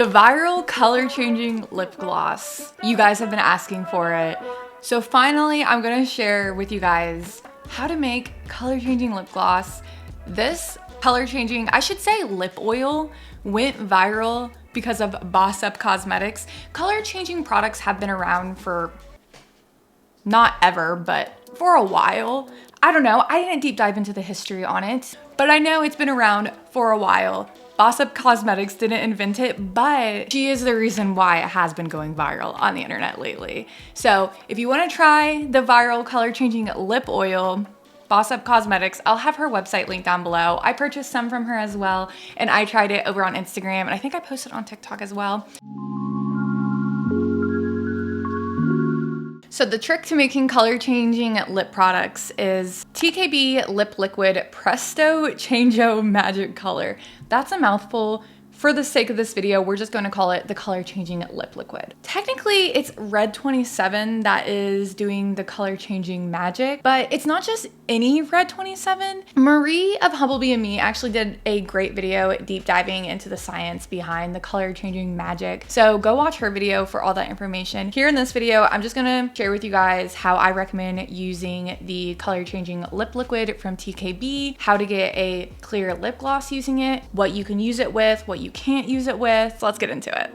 The viral color changing lip gloss. You guys have been asking for it. So finally, I'm gonna share with you guys how to make color changing lip gloss. This color changing, I should say lip oil, went viral because of Boss Up Cosmetics. Color changing products have been around for not ever, but for a while. I don't know, I didn't deep dive into the history on it, but I know it's been around for a while. Boss Up Cosmetics didn't invent it, but she is the reason why it has been going viral on the internet lately. So if you wanna try the viral color changing lip oil, Boss Up Cosmetics, I'll have her website linked down below. I purchased some from her as well, and I tried it over on Instagram, and I think I posted on TikTok as well. So the trick to making color changing lip products is TKB Lip Liquid Presto Changeo Magic Color. That's a mouthful. For the sake of this video, we're just going to call it the color changing lip liquid. Technically, it's Red 27 that is doing the color changing magic, but it's not just any Red 27. Marie of Humblebee and Me actually did a great video deep diving into the science behind the color changing magic. So go watch her video for all that information. Here in this video, I'm just gonna share with you guys how I recommend using the color changing lip liquid from TKB, how to get a clear lip gloss using it, what you can use it with, what you can't use it with. So let's get into it.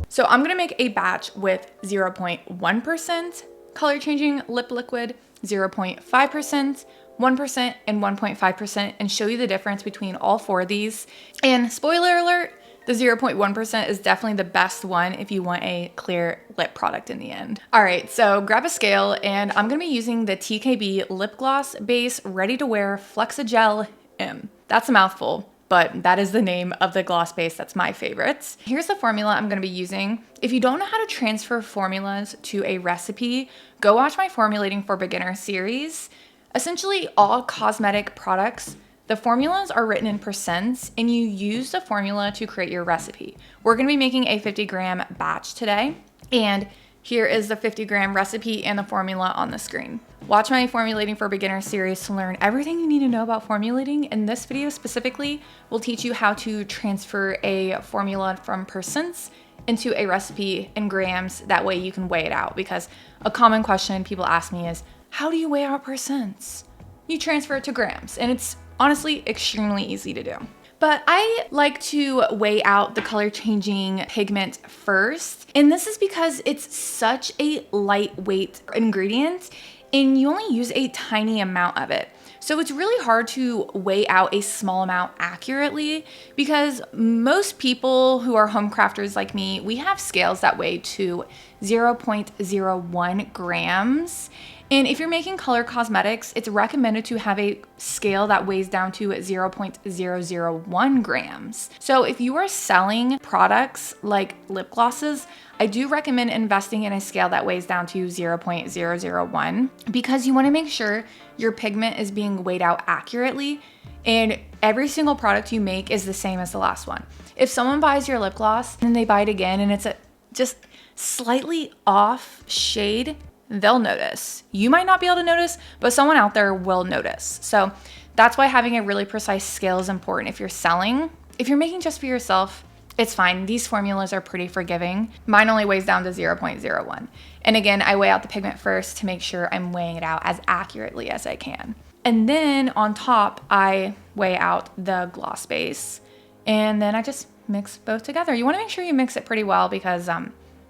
So I'm gonna make a batch with 0.1% color changing lip liquid, 0.5%, 1%, and 1.5%, and show you the difference between all four of these. And spoiler alert, the 0.1% is definitely the best one if you want a clear lip product in the end. All right, so grab a scale, and I'm gonna be using the TKB Lip Gloss Base Ready to Wear Flexagel M. That's a mouthful, but that is the name of the gloss base that's my favorites. Here's the formula I'm gonna be using. If you don't know how to transfer formulas to a recipe, go watch my Formulating for Beginners series. Essentially, all cosmetic products, the formulas are written in percents, and you use the formula to create your recipe. We're gonna be making a 50-gram batch today, and here is the 50-gram recipe and the formula on the screen. Watch my Formulating for Beginners series to learn everything you need to know about formulating, and this video specifically will teach you how to transfer a formula from percents into a recipe in grams. That way you can weigh it out, because a common question people ask me is, how do you weigh out percents? You transfer it to grams, and it's honestly extremely easy to do. But I like to weigh out the color changing pigment first. And this is because it's such a lightweight ingredient and you only use a tiny amount of it. So it's really hard to weigh out a small amount accurately, because most people who are home crafters like me, we have scales that weigh to 0.01 grams. And if you're making color cosmetics, it's recommended to have a scale that weighs down to 0.001 grams. So if you are selling products like lip glosses, I do recommend investing in a scale that weighs down to 0.001, because you want to make sure your pigment is being weighed out accurately, and every single product you make is the same as the last one. If someone buys your lip gloss and they buy it again and it's a just slightly off shade, they'll notice. You might not be able to notice, but someone out there will notice. So that's why having a really precise scale is important if you're selling. If you're making just for yourself, it's fine. These formulas are pretty forgiving. Mine only weighs down to 0.01. And again, I weigh out the pigment first to make sure I'm weighing it out as accurately as I can. And then on top, I weigh out the gloss base, and then I just mix both together. You want to make sure you mix it pretty well, because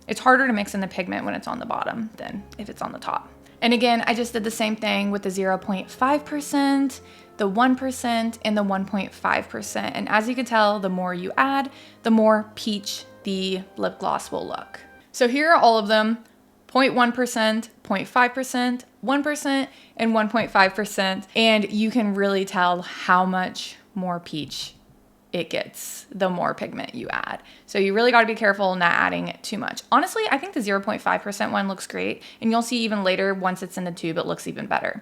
it's harder to mix in the pigment when it's on the bottom than if it's on the top. And again, I just did the same thing with the 0.5%, the 1%, and the 1.5%. And as you can tell, the more you add, the more peach the lip gloss will look. So here are all of them: 0.1%, 0.5%, 1%, and 1.5%. And you can really tell how much more peach it gets the more pigment you add. So you really got to be careful not adding too much. Honestly, I think the 0.5% one looks great, and you'll see even later once it's in the tube, it looks even better.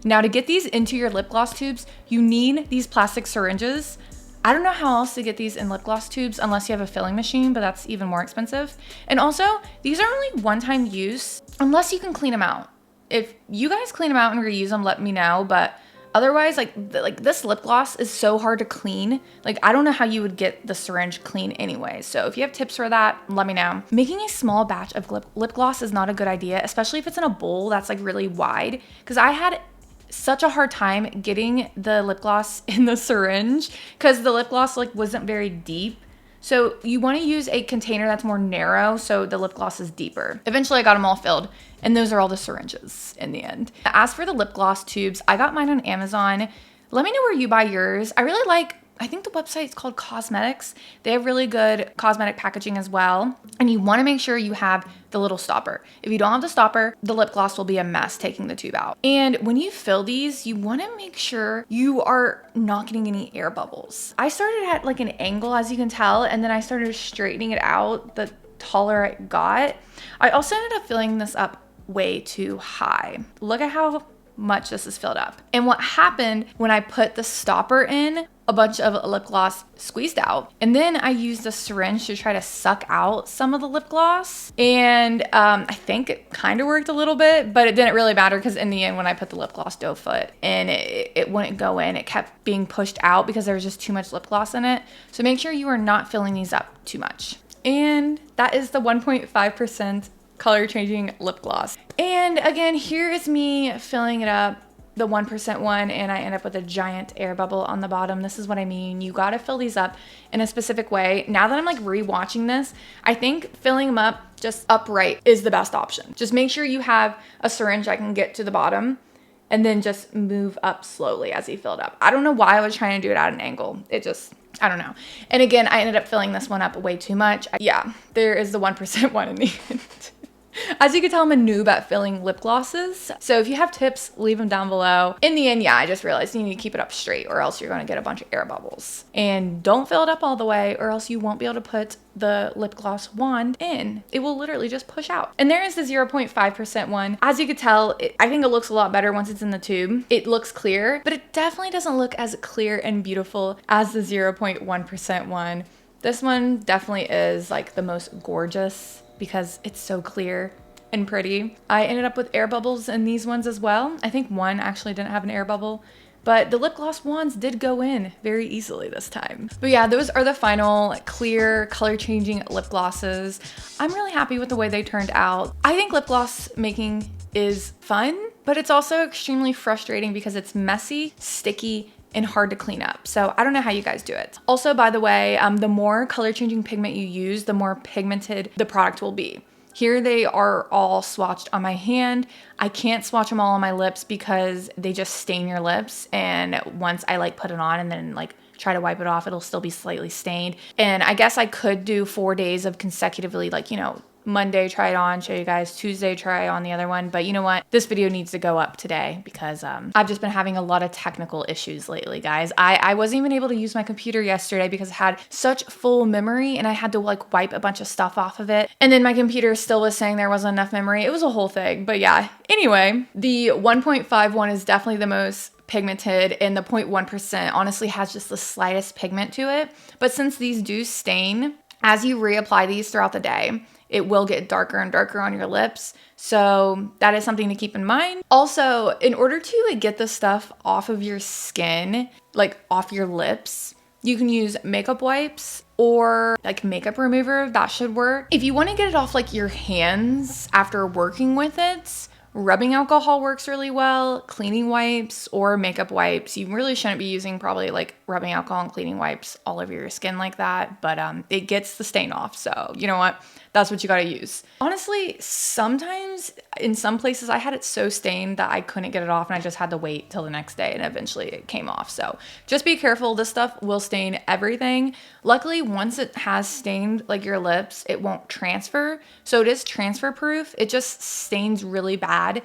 Now to get these into your lip gloss tubes, you need these plastic syringes. I don't know how else to get these in lip gloss tubes unless you have a filling machine, but that's even more expensive. And also, these are only one-time use unless you can clean them out. If you guys clean them out and reuse them, let me know, but Otherwise, like this lip gloss is so hard to clean. Like, I don't know how you would get the syringe clean anyway. So if you have tips for that, let me know. Making a small batch of lip gloss is not a good idea, especially if it's in a bowl that's like really wide. Because I had such a hard time getting the lip gloss in the syringe because the lip gloss like wasn't very deep. So you want to use a container that's more narrow so the lip gloss is deeper. Eventually I got them all filled, and those are all the syringes in the end. As for the lip gloss tubes, I got mine on Amazon. Let me know where you buy yours. I think the website is called Cosmetics. They have really good cosmetic packaging as well. And you want to make sure you have the little stopper. If you don't have the stopper, the lip gloss will be a mess taking the tube out. And when you fill these, you want to make sure you are not getting any air bubbles. I started at like an angle, as you can tell, and then I started straightening it out the taller it got. I also ended up filling this up way too high. Look at how much this is filled up. And what happened when I put the stopper in, a bunch of lip gloss squeezed out. And then I used a syringe to try to suck out some of the lip gloss. And I think it kind of worked a little bit, but it didn't really matter because in the end, when I put the lip gloss dough foot and it wouldn't go in, it kept being pushed out because there was just too much lip gloss in it. So make sure you are not filling these up too much. And that is the 1.5% color changing lip gloss. And again, here is me filling it up, the 1% one, and I end up with a giant air bubble on the bottom. This is what I mean. You gotta fill these up in a specific way. Now that I'm like rewatching this, I think filling them up just upright is the best option. Just make sure you have a syringe that can get to the bottom and then just move up slowly as you fill it up. I don't know why I was trying to do it at an angle. I don't know. And again, I ended up filling this one up way too much. Yeah, there is the 1% one in the end. As you can tell, I'm a noob at filling lip glosses. So if you have tips, leave them down below. In the end, yeah, I just realized you need to keep it up straight or else you're gonna get a bunch of air bubbles. And don't fill it up all the way or else you won't be able to put the lip gloss wand in. It will literally just push out. And there is the 0.5% one. As you can tell, I think it looks a lot better once it's in the tube. It looks clear, but it definitely doesn't look as clear and beautiful as the 0.1% one. This one definitely is like the most gorgeous because it's so clear and pretty. I ended up with air bubbles in these ones as well. I think one actually didn't have an air bubble, but the lip gloss wands did go in very easily this time. But yeah, those are the final clear color changing lip glosses. I'm really happy with the way they turned out. I think lip gloss making is fun, but it's also extremely frustrating because it's messy, sticky, and hard to clean up. So I don't know how you guys do it. Also, by the way, the more color changing pigment you use, the more pigmented the product will be. Here they are all swatched on my hand. I can't swatch them all on my lips because they just stain your lips. And once I like put it on and then like try to wipe it off, it'll still be slightly stained. And I guess I could do 4 days of consecutively, like, you know, Monday, try it on, show you guys. Tuesday, try on the other one. But you know what? This video needs to go up today because I've just been having a lot of technical issues lately, guys. I wasn't even able to use my computer yesterday because it had such full memory and I had to like wipe a bunch of stuff off of it. And then my computer still was saying there wasn't enough memory. It was a whole thing. But yeah, anyway, the 1.5 one is definitely the most pigmented, and the 0.1% honestly has just the slightest pigment to it. But since these do stain, as you reapply these throughout the day, it will get darker and darker on your lips. So that is something to keep in mind. Also, in order to get this stuff off of your skin, like off your lips, you can use makeup wipes or like makeup remover. That should work. If you want to get it off like your hands after working with it, rubbing alcohol works really well. Cleaning wipes or makeup wipes. You really shouldn't be using probably like rubbing alcohol and cleaning wipes all over your skin like that, but it gets the stain off. So you know what? That's what you gotta use. Honestly, sometimes in some places I had it so stained that I couldn't get it off and I just had to wait till the next day and eventually it came off. So just be careful. This stuff will stain everything. Luckily, once it has stained like your lips, it won't transfer. So it is transfer proof. It just stains really bad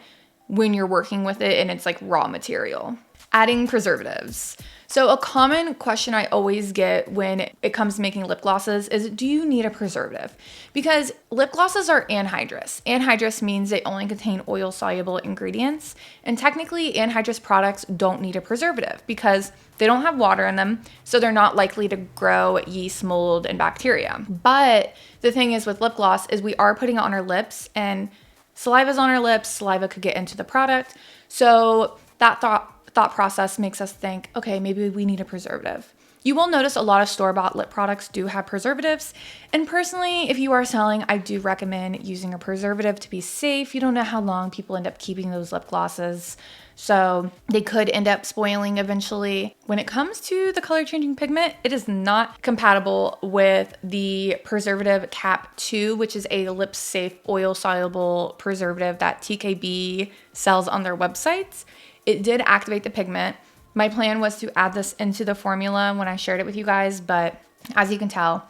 when you're working with it and it's like raw material. Adding preservatives. So a common question I always get when it comes to making lip glosses is, do you need a preservative? Because lip glosses are anhydrous. Anhydrous means they only contain oil-soluble ingredients. And technically, anhydrous products don't need a preservative because they don't have water in them, so they're not likely to grow yeast, mold, and bacteria. But the thing is with lip gloss is we are putting it on our lips and saliva's on our lips. Saliva could get into the product. So that thought thought process makes us think, okay, maybe we need a preservative. You will notice a lot of store-bought lip products do have preservatives. And personally, if you are selling, I do recommend using a preservative to be safe. You don't know how long people end up keeping those lip glosses, so they could end up spoiling eventually. When it comes to the color changing pigment, it is not compatible with the preservative Cap 2, which is a lip safe oil soluble preservative that TKB sells on their websites. It did activate the pigment. My plan was to add this into the formula when I shared it with you guys, but as you can tell,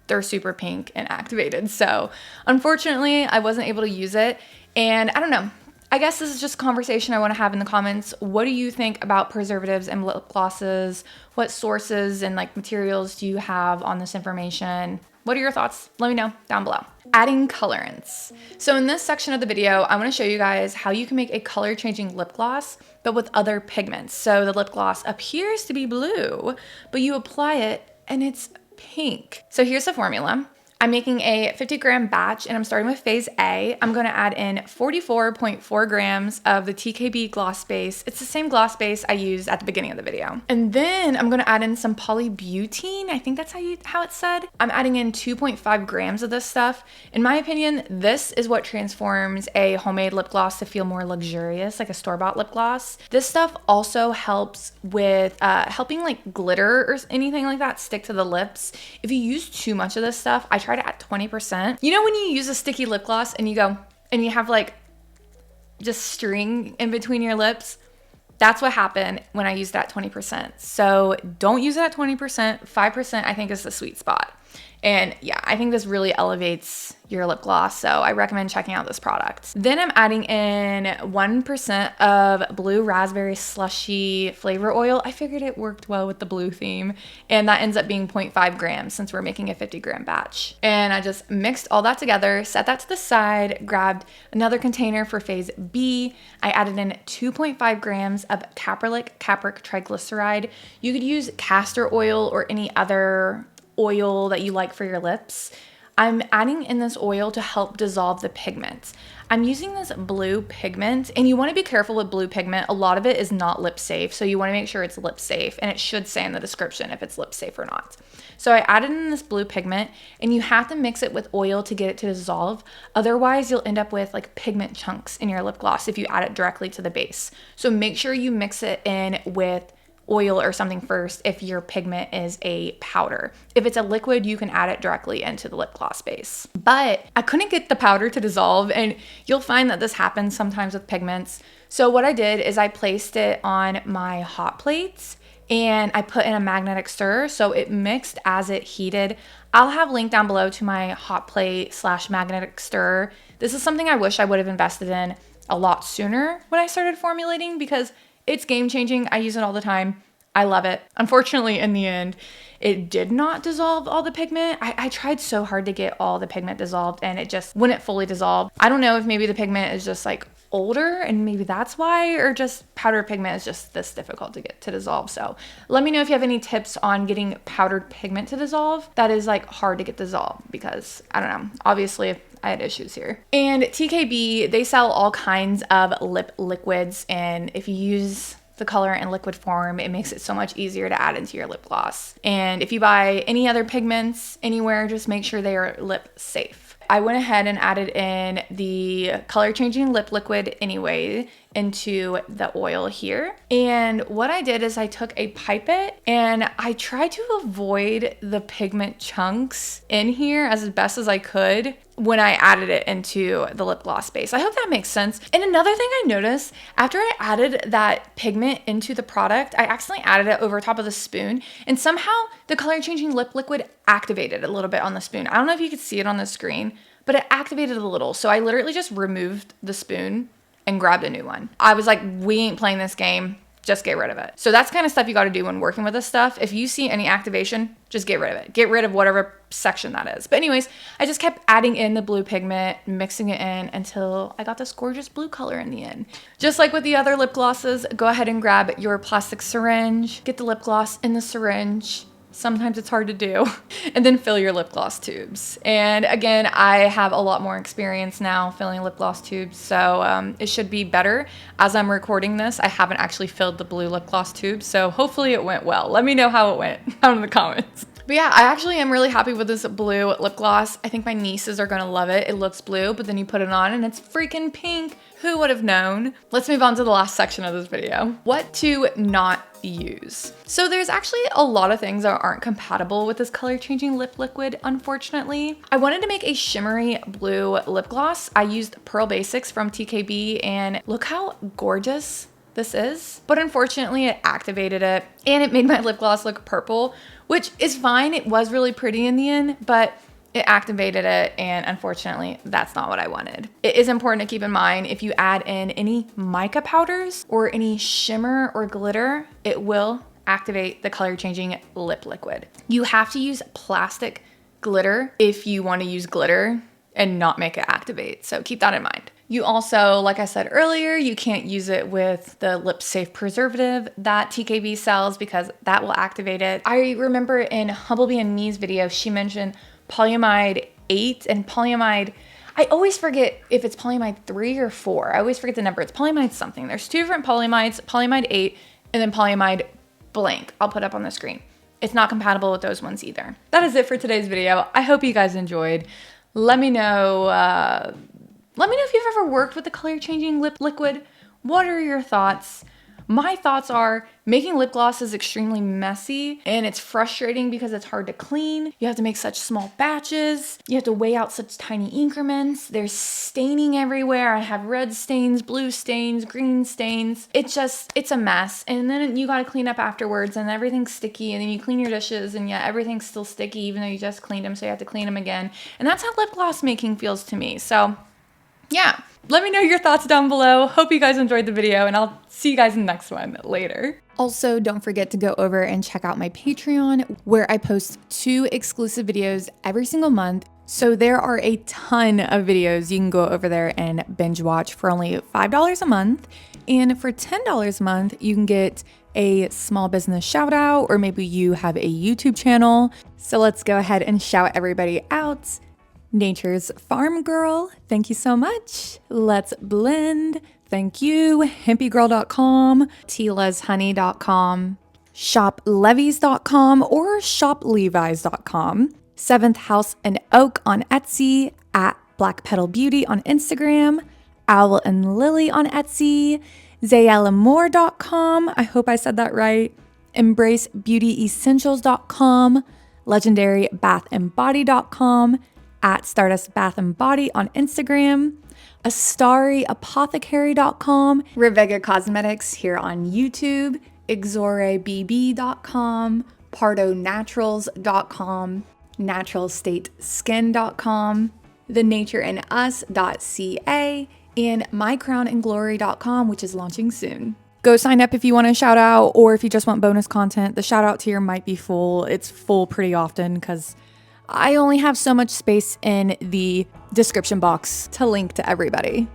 they're super pink and activated. So unfortunately, I wasn't able to use it. And I don't know, I guess this is just a conversation I want to have in the comments. What do you think about preservatives and lip glosses? What sources and like materials do you have on this information? What are your thoughts? Let me know down below. Adding colorants. So in this section of the video, I want to show you guys how you can make a color changing lip gloss, but with other pigments. So the lip gloss appears to be blue, but you apply it and it's pink. So here's the formula. I'm making a 50-gram batch and I'm starting with phase A. I'm going to add in 44.4 grams of the TKB gloss base. It's the same gloss base I used at the beginning of the video. And then I'm going to add in some polybutene. I think that's how it's said. I'm adding in 2.5 grams of this stuff. In my opinion, this is what transforms a homemade lip gloss to feel more luxurious, like a store-bought lip gloss. This stuff also helps with helping like glitter or anything like that stick to the lips. If you use too much of this stuff, I try to add 20%. You know when you use a sticky lip gloss and you go and you have like just string in between your lips? That's what happened when I used that 20%. So don't use it at 20%. 5% I think is the sweet spot. And yeah, I think this really elevates your lip gloss, so I recommend checking out this product. Then I'm adding in 1% of blue raspberry slushy flavor oil. I figured it worked well with the blue theme, and that ends up being 0.5 grams since we're making a 50-gram batch. And I just mixed all that together, set that to the side, grabbed another container for phase B. I added in 2.5 grams of caprylic triglyceride. You could use castor oil or any other oil that you like for your lips. I'm adding in this oil to help dissolve the pigment. I'm using this blue pigment, and you want to be careful with blue pigment. A lot of it is not lip safe, so you want to make sure it's lip safe, and it should say in the description if it's lip safe or not. So I added in this blue pigment, and you have to mix it with oil to get it to dissolve. Otherwise, you'll end up with like pigment chunks in your lip gloss if you add it directly to the base. So make sure you mix it in with oil or something first if your pigment is a powder. If it's a liquid, you can add it directly into the lip gloss base. But I couldn't get the powder to dissolve, and you'll find that this happens sometimes with pigments. So what I did is I placed it on my hot plates and I put in a magnetic stir so it mixed as it heated. I'll have a link down below to my hot plate / magnetic stir. This is something I wish I would have invested in a lot sooner when I started formulating because it's game changing. I use it all the time. I love it. Unfortunately, in the end, it did not dissolve all the pigment. I tried so hard to get all the pigment dissolved and it just wouldn't fully dissolve. I don't know if maybe the pigment is just like older and maybe that's why, or just powdered pigment is just this difficult to get to dissolve. So let me know if you have any tips on getting powdered pigment to dissolve that is like hard to get dissolved, because I don't know, obviously I had issues here. And TKB, they sell all kinds of lip liquids, and if you use the colorant in liquid form, it makes it so much easier to add into your lip gloss. And if you buy any other pigments anywhere, just make sure they are lip safe. I went ahead and added in the color changing lip liquid anyway into the oil here. And what I did is I took a pipette and I tried to avoid the pigment chunks in here as best as I could when I added it into the lip gloss base. I hope that makes sense. And another thing I noticed, after I added that pigment into the product, I accidentally added it over top of the spoon, and somehow the color changing lip liquid activated a little bit on the spoon. I don't know if you could see it on the screen, but it activated a little. So I literally just removed the spoon and grabbed a new one. I was like, we ain't playing this game. Just get rid of it. So that's kind of stuff you got to do when working with this stuff. If you see any activation, just get rid of it. Get rid of whatever section that is. But anyways, I just kept adding in the blue pigment, mixing it in until I got this gorgeous blue color in the end. Just like with the other lip glosses, go ahead and grab your plastic syringe, get the lip gloss in the syringe, Sometimes it's hard to do. And then fill your lip gloss tubes. And again, I have a lot more experience now filling lip gloss tubes, so it should be better. As I'm recording this, I haven't actually filled the blue lip gloss tube, so hopefully it went well. Let me know how it went down in the comments. But yeah, I actually am really happy with this blue lip gloss. I think my nieces are gonna love it. It looks blue, but then you put it on and it's freaking pink. Who would have known? Let's move on to the last section of this video. What to not use. So there's actually a lot of things that aren't compatible with this color changing lip liquid, unfortunately. I wanted to make a shimmery blue lip gloss. I used Pearl Basics from TKB, and look how gorgeous this is. But unfortunately it activated it and it made my lip gloss look purple, which is fine. It was really pretty in the end, but it activated it, and unfortunately that's not what I wanted. It is important to keep in mind, if you add in any mica powders or any shimmer or glitter, it will activate the color changing lip liquid. You have to use plastic glitter if you want to use glitter and not make it activate. So keep that in mind. You also, like I said earlier, you can't use it with the lip safe preservative that TKB sells because that will activate it. I remember in Humblebee and Me's video, she mentioned polyamide 8 and polyamide, I always forget if it's polyamide 3 or 4. I always forget the number. It's polyamide something. There's two different polyamides, polyamide 8 and then polyamide blank. I'll put up on the screen. It's not compatible with those ones either. That is it for today's video. I hope you guys enjoyed. Let me know if you've ever worked with the color changing lip liquid. What are your thoughts? My thoughts are making lip gloss is extremely messy and it's frustrating because it's hard to clean. You have to make such small batches. You have to weigh out such tiny increments. There's staining everywhere. I have red stains, blue stains, green stains. It's a mess. And then you got to clean up afterwards and everything's sticky, and then you clean your dishes and yet everything's still sticky even though you just cleaned them, so you have to clean them again. And that's how lip gloss making feels to me. So yeah, let me know your thoughts down below. Hope you guys enjoyed the video, and I'll see you guys in the next one later. Also, don't forget to go over and check out my Patreon, where I post 2 exclusive videos every single month. So there are a ton of videos you can go over there and binge watch for only $5 a month. And for $10 a month, you can get a small business shout out, or maybe you have a YouTube channel. So let's go ahead and shout everybody out. Nature's Farm Girl, thank you so much. Let's Blend, thank you. HempyGirl.com, Tila'sHoney.com, ShopLevi's.com or ShopLevi's.com, 7th House and Oak on Etsy, at Black Petal Beauty on Instagram, Owl and Lily on Etsy, ZayelaMoore.com, I hope I said that right, EmbraceBeautyEssentials.com, LegendaryBathandBody.com, at Stardust Bath and Body on Instagram, AstariApothecary.com, Revega Cosmetics here on YouTube, XoreBB.com, PardoNaturals.com, NaturalStateSkin.com, TheNatureInUs.ca, and MyCrownAndGlory.com, which is launching soon. Go sign up if you want a shout out, or if you just want bonus content. The shout out tier might be full. It's full pretty often because I only have so much space in the description box to link to everybody.